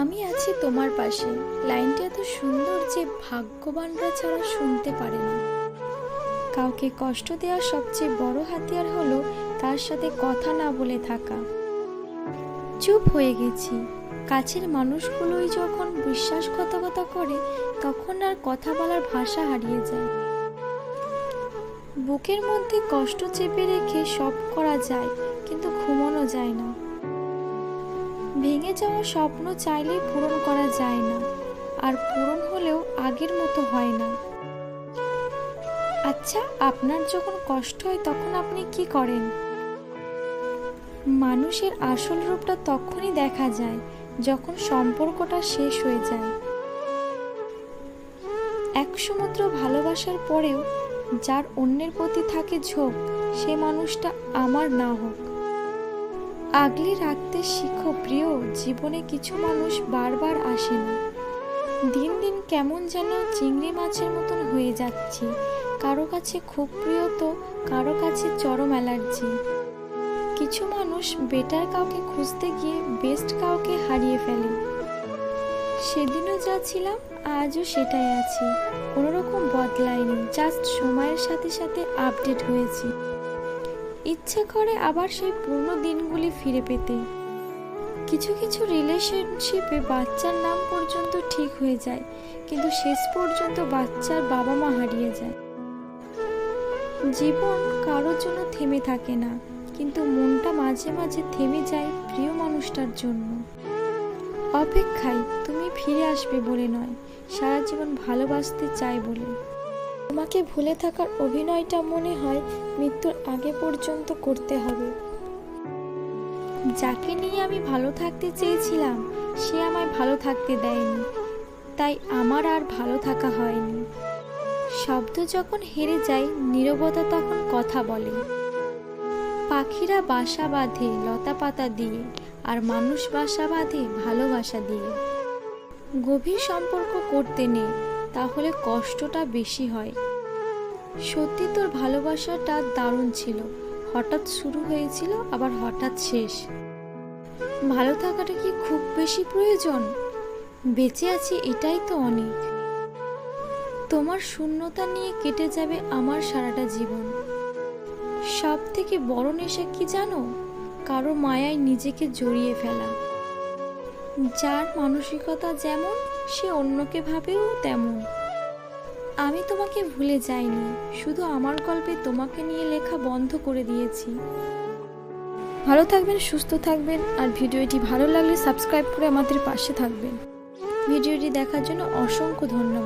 আমি আছি তোমার পাশে। লাইনটা এত সুন্দর যে ভাগ্যবানরা ছাড়া শুনতে পারে না। কাউকে কষ্ট দেওয়ার সবচেয়ে বড় হাতিয়ার হলো তার সাথে কথা না বলে থাকা। চুপ হয়ে গেছি। কাছের মানুষগুলোই যখন বিশ্বাসঘাতকতা করে তখন আর কথা বলার ভাষা হারিয়ে যায়। বুকের মধ্যে কষ্ট চেপে রেখে সব করা যায়, কিন্তু ঘুমানো যায় না। ভেঙে যাওয়া স্বপ্ন চাইলেই পূরণ করা যায় না, আর পূরণ হলেও আগের মতো হয় না। আচ্ছা, আপনার যখন কষ্ট হয় তখন আপনি কি করেন? মানুষের আসল রূপটা তখনই দেখা যায় যখন সম্পর্কটা শেষ হয়ে যায়। এক সমুদ্র ভালোবাসার পরেও যার অন্যের প্রতি থাকে ঝোঁক, সে মানুষটা আমার না হোক। আগলে রাখতে শিখো প্রিয়, জীবনে কিছু মানুষ বারবার আসে না। দিন দিন কেমন যেন চিংড়ি মাছের মতন হয়ে যাচ্ছি। কারো কাছে খুব প্রিয় তো কারো কাছে চরম অ্যালার্জি। কিছু মানুষ বেটার কাউকে খুঁজতে গিয়ে বেস্ট কাউকে হারিয়ে ফেলে। সেদিনও যা ছিলাম আজও সেটাই আছি, কোনোরকম বদলায়নি, জাস্ট সময়ের সাথে সাথে আপডেট হয়েছি। ইচ্ছে করে আবার সেই পুরনো দিনগুলি ফিরে পেতে। কিছু কিছু রিলেশনশিপে বাচ্চার নাম পর্যন্ত ঠিক হয়ে যায়, কিন্তু শেষ পর্যন্ত বাচ্চার বাবা মা হারিয়ে যায়। জীবন কারোর জন্য থেমে থাকে না, কিন্তু মনটা মাঝে মাঝে থেমে যায় প্রিয় মানুষটার জন্য। অপেক্ষায় তুমি ফিরে আসবে বলে নয়, সারা জীবন ভালোবাসতে চাই বলে। তোমাকে ভুলে থাকার অভিনয়টা মনে হয় মৃত্যুর আগে পর্যন্ত করতে হবে। যাকে নিয়ে আমি ভালো থাকতে চেয়েছিলাম সে আমায় ভালো থাকতে দেয়নি, তাই আমার আর ভালো থাকা হয়নি। শব্দ যখন হেরে যায়, নীরবতা তখন কথা বলে। পাখিরা বাসা বাঁধে লতা পাতা দিয়ে, আর মানুষ বাসা বাঁধে ভালোবাসা দিয়ে। গভীর সম্পর্ক করতে নেই, তাহলে কষ্টটা বেশি হয়। সত্যি তোর ভালোবাসাটা দারুণ ছিল, হঠাৎ শুরু হয়েছিল আবার হঠাৎ শেষ। ভালো থাকাটা কি খুব বেশি প্রয়োজন? বেঁচে আছি এটাই তো অনেক। তোমার শূন্যতা নিয়ে কেটে যাবে আমার সারাটা জীবন। সব থেকে বড় নেশা কি জানো? কারো মায়ায় নিজেকে জড়িয়ে ফেলা। যার মানসিকতা যেমন সে অন্যকে ভাবেও তেমন। আমি তোমাকে ভুলে যাইনি, শুধু আমার গল্পে তোমাকে নিয়ে লেখা বন্ধ করে দিয়েছি। ভালো থাকবেন, সুস্থ থাকবেন, আর ভিডিওটি ভালো লাগলে সাবস্ক্রাইব করে আমাদের পাশে থাকবেন। ভিডিওটি দেখার জন্য অসংখ্য ধন্যবাদ।